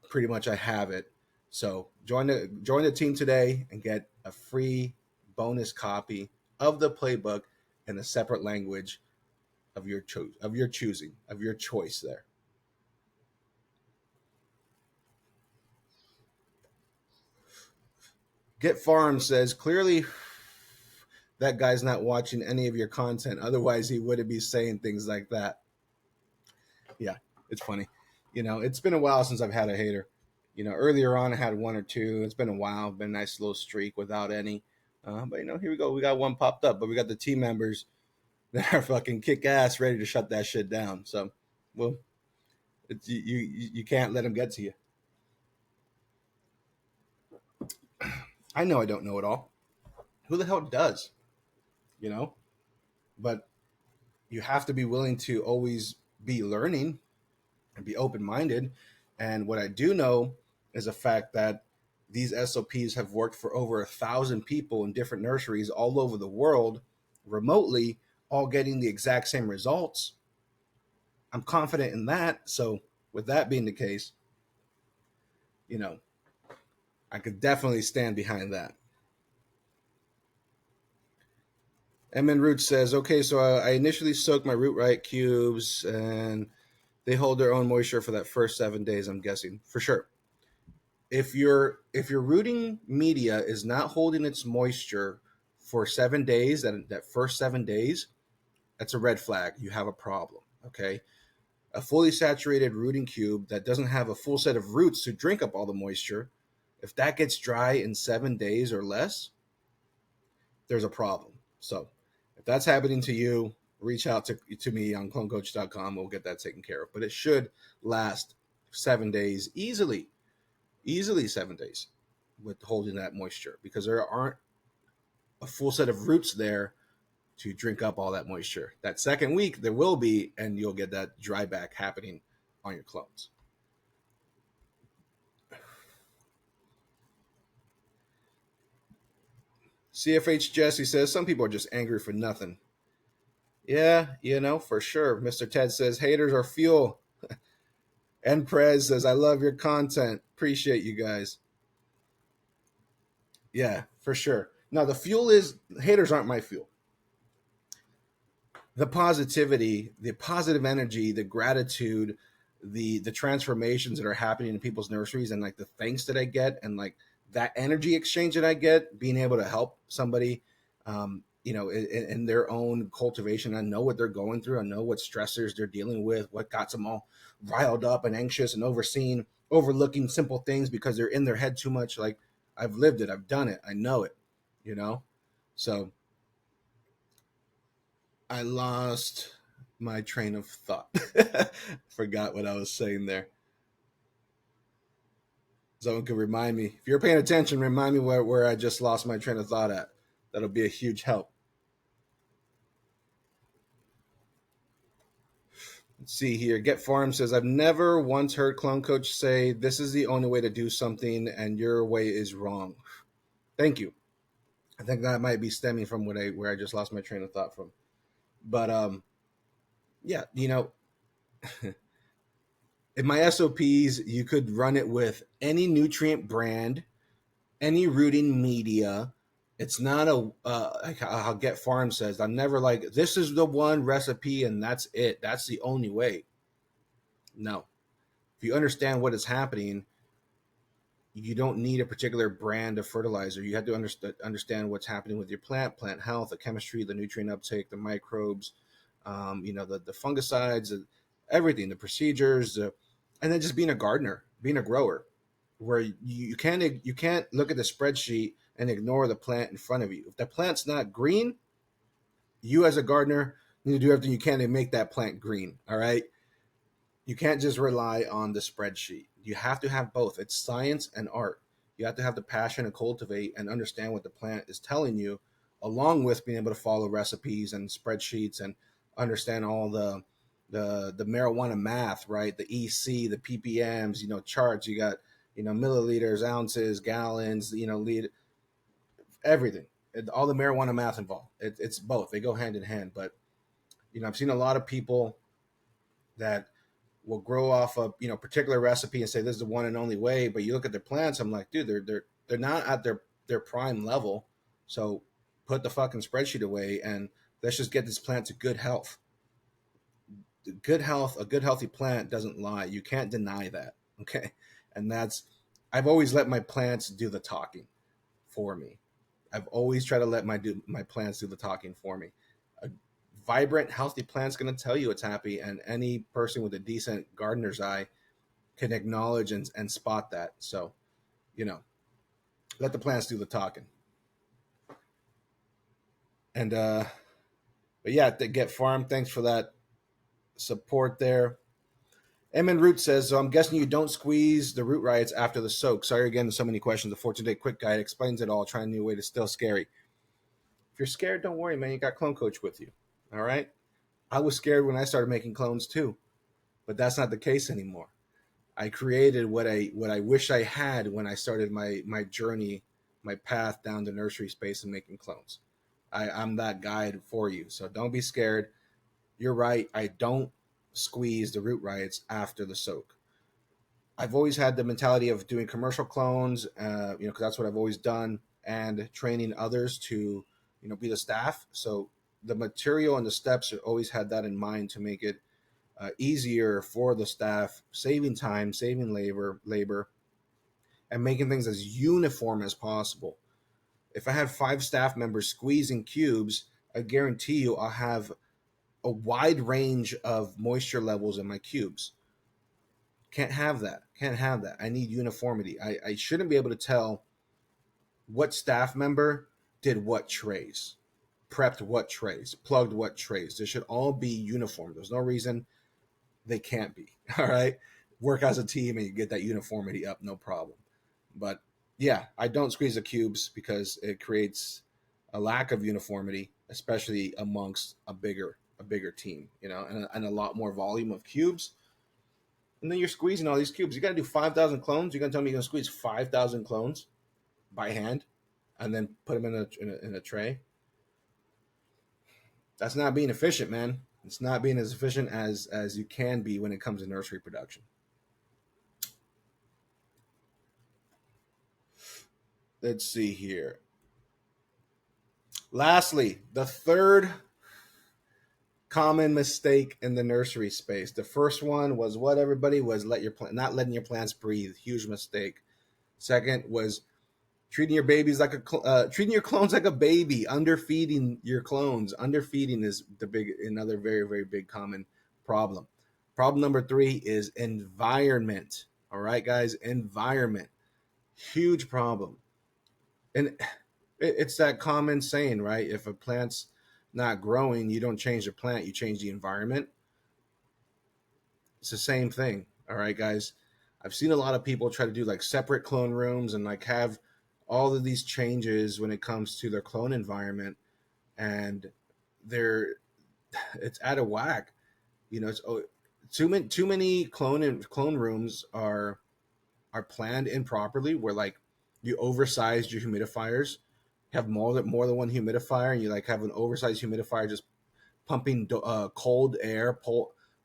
Pretty much I have it. So join the team today and get a free bonus copy of the playbook in a separate language of your choosing, of your choice there. Get Farm says, clearly that guy's not watching any of your content. Otherwise, he wouldn't be saying things like that. Yeah, it's funny. It's been a while since I've had a hater. Earlier on I had one or two. It's been a while. Been a nice little streak without any. But here we go. We got one popped up, but we got the team members that are fucking kick ass, ready to shut that shit down. So, well, you can't let them get to you. I know I don't know it all. Who the hell does? But you have to be willing to always be learning and be open-minded. And what I do know is the fact that these SOPs have worked for over 1,000 people in different nurseries all over the world, remotely, all getting the exact same results. I'm confident in that. So with that being the case, I could definitely stand behind that. MN Root says, okay, so I initially soaked my root right cubes and they hold their own moisture for that first 7 days, I'm guessing. For sure. If your rooting media is not holding its moisture for 7 days, that first 7 days, that's a red flag. You have a problem, okay? A fully saturated rooting cube that doesn't have a full set of roots to drink up all the moisture, if that gets dry in 7 days or less, there's a problem. So if that's happening to you, reach out to me on clonecoach.com. We'll get that taken care of. But it should last 7 days easily 7 days with holding that moisture because there aren't a full set of roots there to drink up all that moisture. That second week, there will be, and you'll get that dry back happening on your clones. CFH Jesse says some people are just angry for nothing. Yeah, for sure. Mr. Ted says haters are fuel. And Prez says, I love your content. Appreciate you guys. Yeah, for sure. Now, the fuel is haters aren't my fuel. The positivity, the positive energy, the gratitude, the transformations that are happening in people's nurseries and like the thanks that I get and like that energy exchange that I get, being able to help somebody, in their own cultivation. I know what they're going through. I know what stressors they're dealing with, what got them all riled up and anxious and overlooking simple things because they're in their head too much. Like I've lived it. I've done it. I know it, you know? So I lost my train of thought. Forgot what I was saying there. Someone could remind me. If you're paying attention, remind me where I just lost my train of thought at. That'll be a huge help. Let's see here. Get Farm says, I've never once heard Clone Coach say this is the only way to do something and your way is wrong. Thank you. I think that might be stemming from where I just lost my train of thought from. But yeah, in my SOPs, you could run it with any nutrient brand, any rooting media. It's not like how Get Farm says, I'm never like, this is the one recipe and that's it. That's the only way. No. If you understand what is happening, you don't need a particular brand of fertilizer. You have to understand what's happening with your plant health, the chemistry, the nutrient uptake, the microbes, the fungicides, everything, the procedures, and then just being a gardener, being a grower, where you can't look at the spreadsheet and ignore the plant in front of you. If the plant's not green, you as a gardener need to do everything you can to make that plant green. All right. You can't just rely on the spreadsheet. You have to have both. It's science and art. You have to have the passion to cultivate and understand what the plant is telling you, along with being able to follow recipes and spreadsheets and understand all the marijuana math, right? The EC, the ppms, charts. You got milliliters, ounces, gallons, lead, everything. All the marijuana math involved. It's both. They go hand in hand. But I've seen a lot of people that will grow off a particular recipe and say this is the one and only way. But you look at their plants, I'm like, dude, they're not at their prime level. So put the fucking spreadsheet away and let's just get this plant to good health. Good health, a good healthy plant doesn't lie. You can't deny that. Okay. And I've always let my plants do the talking for me. I've always tried to let my plants do the talking for me. A vibrant, healthy plant's going to tell you it's happy, and any person with a decent gardener's eye can acknowledge and spot that. So, let the plants do the talking. And but yeah, to Get Farm, thanks for that support there. Emin Root says, so I'm guessing you don't squeeze the root riots after the soak. Sorry again, so many questions. The 14-day quick guide explains it all. Trying a new way to still scary. If you're scared, don't worry, man. You got Clone Coach with you. All right. I was scared when I started making clones too, but that's not the case anymore. I created what I wish I had when I started my journey, my path down the nursery space and making clones. I'm that guide for you. So don't be scared. You're right. I don't squeeze the root riots after the soak. I've always had the mentality of doing commercial clones, because that's what I've always done, and training others to, be the staff. So the material and the steps always had that in mind to make it easier for the staff, saving time, saving labor, and making things as uniform as possible. If I have 5 staff members squeezing cubes, I guarantee you I'll have a wide range of moisture levels in my cubes. Can't have that. I need uniformity. I shouldn't be able to tell what staff member did what trays, prepped what trays, plugged what trays. They should all be uniform. There's no reason they can't be. All right. Work as a team and you get that uniformity up, no problem. But yeah, I don't squeeze the cubes because it creates a lack of uniformity, especially amongst a bigger team, and a lot more volume of cubes. And then you're squeezing all these cubes. You got to do 5,000 clones. You're gonna tell me you're gonna squeeze 5,000 clones by hand, and then put them in a tray? That's not being efficient, man. It's not being as efficient as you can be when it comes to nursery production. Let's see here. Lastly, the third common mistake in the nursery space. The first one was what everybody was not letting your plants breathe. Huge mistake. Second was treating your babies like treating your clones like a baby. Underfeeding your clones. Underfeeding is another very very big common problem. Problem number 3 is environment. All right, guys, environment. Huge problem. And it's that common saying, right? If a plant's not growing, you don't change the plant, you change the environment. It's the same thing. All right, guys. I've seen a lot of people try to do like separate clone rooms and like have all of these changes when it comes to their clone environment, and they're it's out of whack. It's too many clone rooms are planned improperly, where like you oversized your humidifiers, have more than one humidifier, and you like have an oversized humidifier just pumping cold air,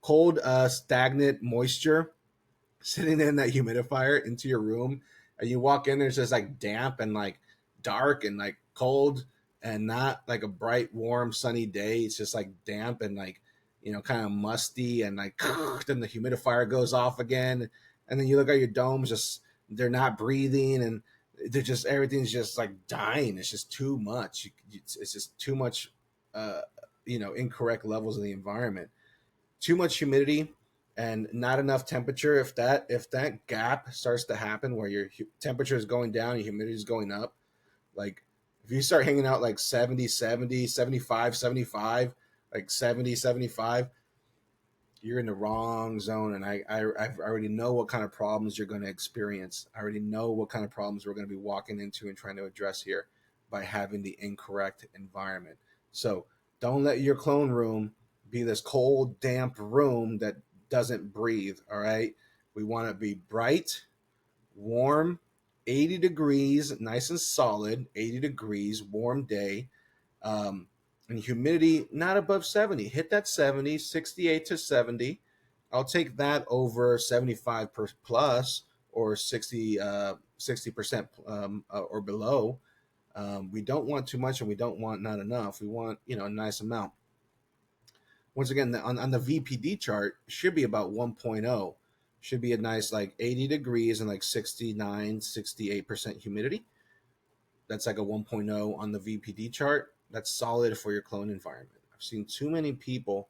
cold stagnant moisture sitting in that humidifier into your room, and you walk in, there's just like damp and like dark and like cold, and not like a bright warm sunny day. It's just like damp and like kind of musty, and like then the humidifier goes off again, and then you look at your domes, just they're not breathing, and they're just everything's just like dying. It's just too much. It's just too much incorrect levels of the environment, too much humidity and not enough temperature. If that gap starts to happen where your temperature is going down and humidity is going up, like if you start hanging out like 70, 70, 75, 75, like 70, 75, you're in the wrong zone. And I already know what kind of problems you're going to experience. I already know what kind of problems we're going to be walking into and trying to address here by having the incorrect environment. So don't let your clone room be this cold, damp room that doesn't breathe. All right. We want to be bright, warm, 80 degrees, nice and solid, 80 degrees, warm day. And humidity not above 70. Hit that 70, 68 to 70. I'll take that over 75 plus or 60% or below. We don't want too much and we don't want not enough. We want a nice amount. Once again, on the VPD chart, should be about 1.0. Should be a nice like 80 degrees and like 69, 68% humidity. That's like a 1.0 on the VPD chart. That's solid for your clone environment. I've seen too many people,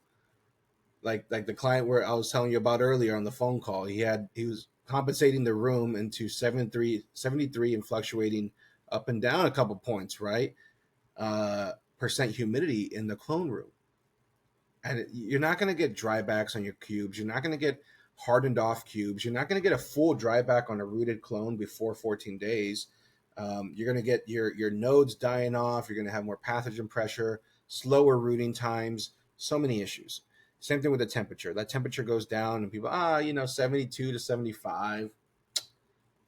like the client where I was telling you about earlier on the phone call. He was compensating the room into 73 and fluctuating up and down a couple points, right? Percent humidity in the clone room. And you're not going to get drybacks on your cubes. You're not going to get hardened off cubes. You're not going to get a full dryback on a rooted clone before 14 days. You're going to get your nodes dying off. You're going to have more pathogen pressure, slower rooting times, so many issues. Same thing with the temperature. That temperature goes down and people, 72 to 75.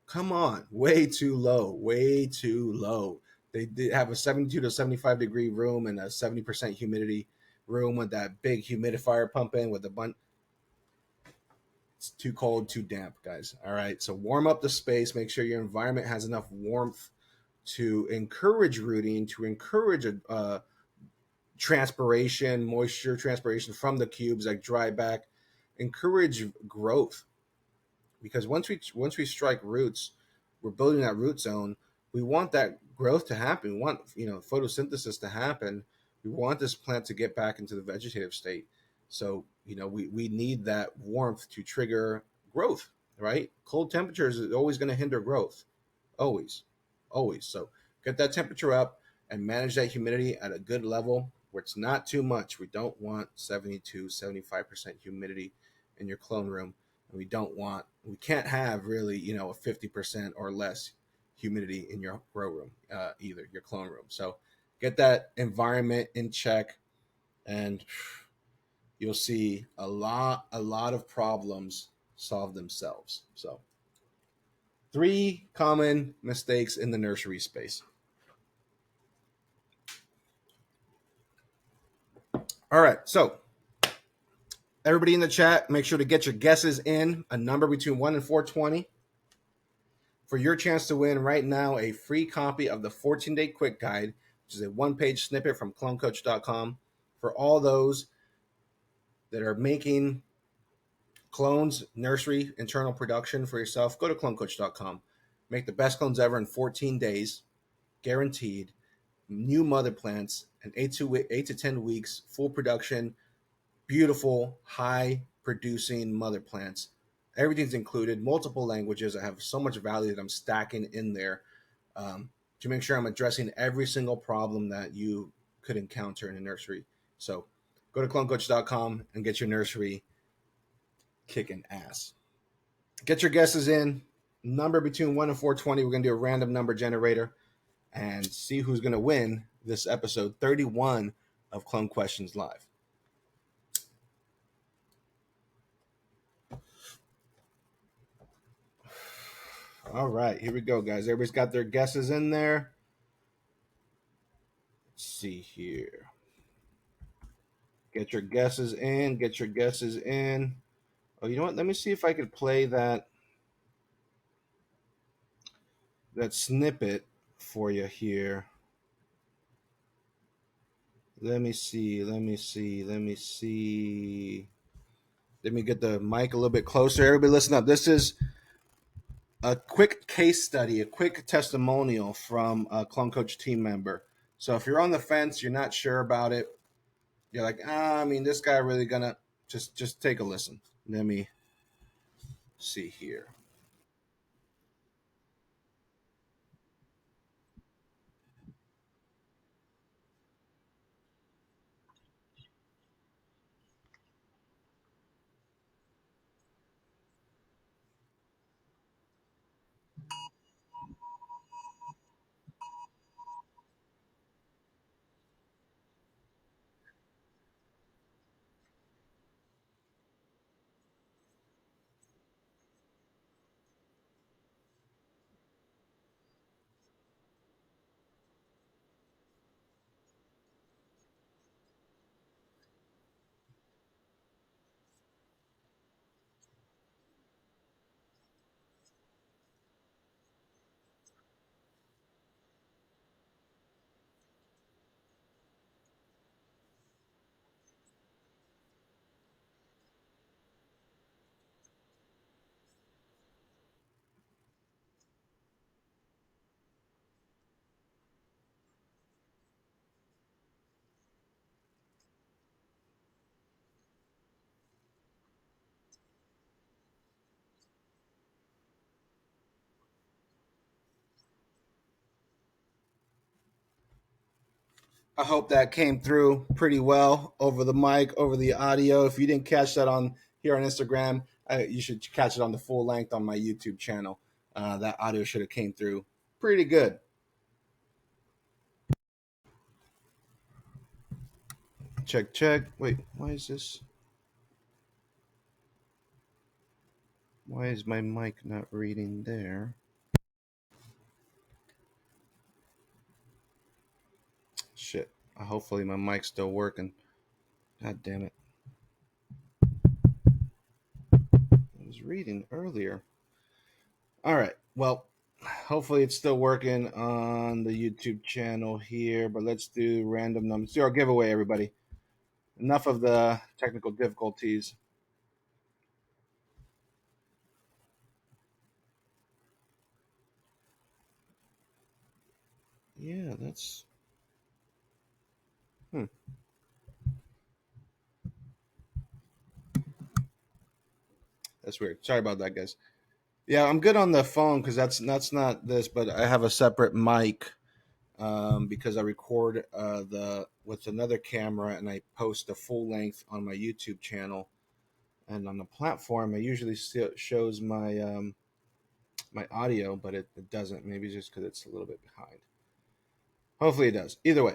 Come on, way too low, way too low. They have a 72 to 75 degree room and a 70% humidity room with that big humidifier pumping with a bunch. It's too cold, too damp, guys. All right, so warm up the space. Make sure your environment has enough warmth to encourage rooting, to encourage transpiration, moisture transpiration from the cubes, like dry back, encourage growth. Because once we strike roots, we're building that root zone. We want that growth to happen. We want photosynthesis to happen. We want this plant to get back into the vegetative state. So we need that warmth to trigger growth, right? Cold temperatures is always going to hinder growth, always. So get that temperature up. and manage that humidity at a good level where it's not too much. We don't want 72, 75% humidity in your clone room. And we can't have really, a 50% or less humidity in your grow room, either your clone room. So get that environment in check, and you'll see a lot of problems solve themselves. So 3 common mistakes in the nursery space. All right, so everybody in the chat, make sure to get your guesses in, a number between 1 and 420, for your chance to win right now a free copy of the 14-day quick guide, which is a one-page snippet from clonecoach.com for all those that are making clones, nursery, internal production for yourself. Go to clonecoach.com. Make the best clones ever in 14 days, guaranteed. New mother plants and 8 to 10 weeks, full production, beautiful, high producing mother plants. Everything's included, multiple languages. I have so much value that I'm stacking in there to make sure I'm addressing every single problem that you could encounter in a nursery. So go to clonecoach.com and get your nursery kicking ass. Get your guesses in. Number between 1 and 420. We're going to do a random number generator and see who's going to win this episode 31 of Clone Questions Live. All right, here we go, guys. Everybody's got their guesses in there. Let's see here. Get your guesses in. Get your guesses in. Oh, you know what? Let me see if I could play that snippet for you here. Let me see. Let me get the mic a little bit closer. Everybody listen up. This is a quick case study, a quick testimonial from a Clone Coach team member. So if you're on the fence, you're not sure about it, you're like, this guy really gonna just take a listen. Let me see here. I hope that came through pretty well over the mic, over the audio. If you didn't catch that on here on Instagram, you should catch it on the full length on my YouTube channel. That audio should have came through pretty good. Check. Wait, why is this? Why is my mic not reading there? Shit. Hopefully my mic's still working. God damn it. I was reading earlier. All right. Well, hopefully it's still working on the YouTube channel here, but let's do random numbers. Do our giveaway, everybody. Enough of the technical difficulties. Yeah, that's that's weird. Sorry about that, guys. Yeah, I'm good on the phone because that's not this, but I have a separate mic because I record with another camera and I post a full length on my YouTube channel. And on the platform, it usually shows my audio, but it doesn't. Maybe just because it's a little bit behind. Hopefully it does. Either way,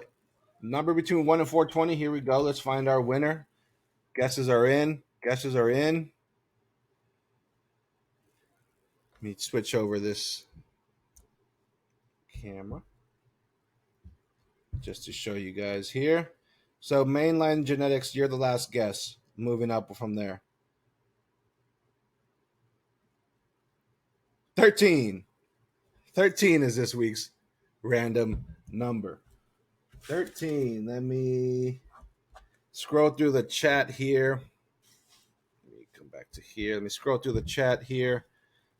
number between 1 and 420. Here we go. Let's find our winner. Guesses are in. Guesses are in. Let me switch over this camera just to show you guys here. So mainline genetics, you're the last guess. Moving up from there. 13. 13 is this week's random number. 13. Let me scroll through the chat here. Let me come back to here. Let me scroll through the chat here.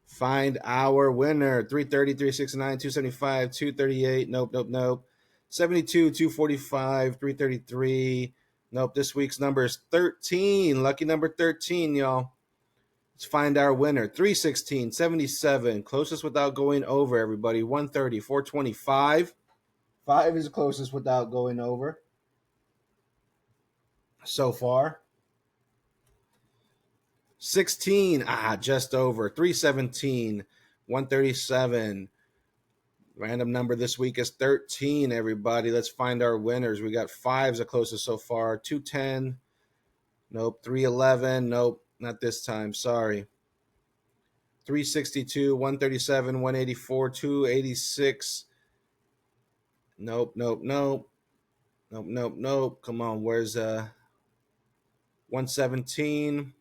Find our winner. 330, 369, 275, 238. Nope. 72, 245, 333. Nope. This week's number is 13. Lucky number 13, y'all. Let's find our winner. 316, 77. Closest without going over, everybody. 130, 425. 5 is closest without going over so far. 16, just over. 317, 137. Random number this week is 13, everybody. Let's find our winners. We got 5's the closest so far. 210. Nope. 311. Nope. Not this time. Sorry. 362, 137, 184, 286. Nope. Come on. Where's 117?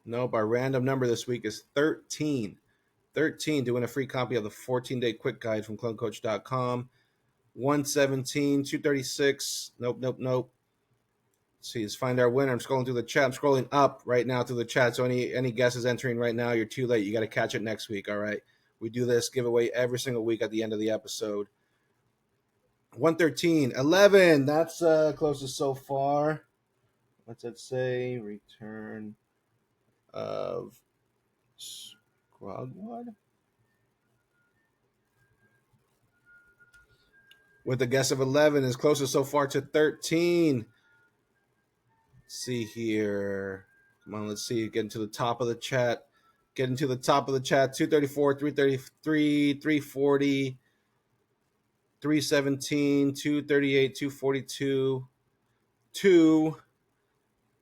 Nope. Our random number this week is 13. 13 to win a free copy of the 14-day quick guide from clonecoach.com. 117, 236. Nope. Let's see, let's find our winner. I'm scrolling through the chat. I'm scrolling up right now through the chat. So any guesses entering right now, you're too late. You got to catch it next week. All right. We do this giveaway every single week at the end of the episode. 113, 11. That's closest so far. What's that say? Return of Scrogwood? With a guess of 11 is closest so far to 13. Let's see here. Come on, let's see. Get into the top of the chat. 234, 333, 340, 317, 238, 242, 2.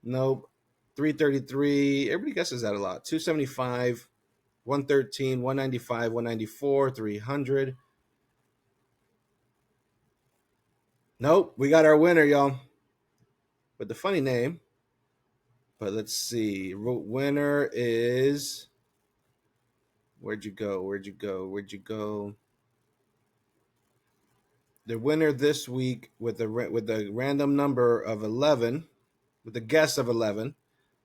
Nope. 333. Everybody guesses that a lot. 275, 113, 195, 194, 300. Nope. We got our winner, y'all. With the funny name. But let's see. Winner is... Where'd you go? The winner this week with the random number of 11, with the guess of 11,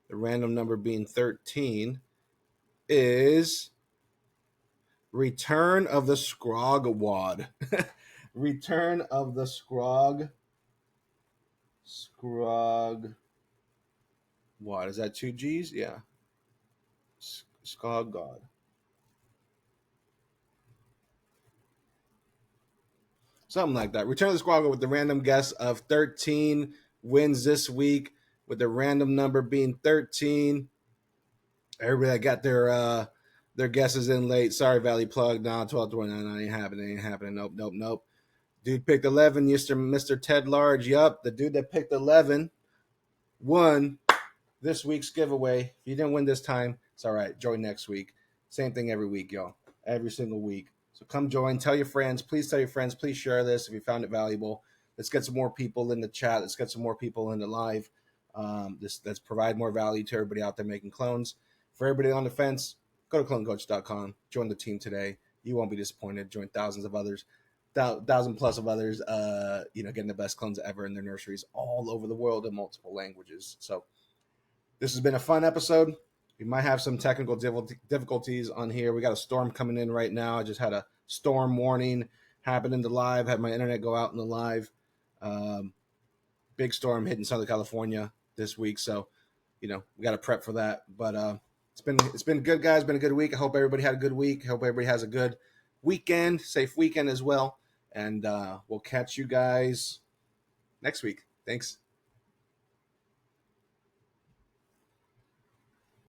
the random number being 13, is Return of the Scrogwad. Return of the Scrogwad. Is that 2 G's? Yeah. Scrogwad. Something like that. Return of the Squad with the random guess of 13 wins this week, with the random number being 13. Everybody that got their guesses in late. Sorry, Valley Plug. Nah, 1229. Ain't happening. Nope. Dude picked 11. Mr. Ted Large. Yup, the dude that picked 11 won this week's giveaway. If you didn't win this time, it's all right. Join next week. Same thing every week, y'all. Every single week. So come join. Tell your friends. Please tell your friends. Please share this if you found it valuable. Let's get some more people in the chat. Let's get some more people in the live. Let's provide more value to everybody out there making clones. For everybody on the fence, go to clonecoach.com. Join the team today. You won't be disappointed. Join thousands of others, 1,000 plus of others, getting the best clones ever in their nurseries all over the world in multiple languages. So this has been a fun episode. We might have some technical difficulties on here. We got a storm coming in right now. I just had a storm warning happen in the live. Had my internet go out in the live. Big storm hitting Southern California this week, so we got to prep for that. But it's been good, guys. Been a good week. I hope everybody had a good week. I hope everybody has a good weekend, safe weekend as well. And we'll catch you guys next week. Thanks.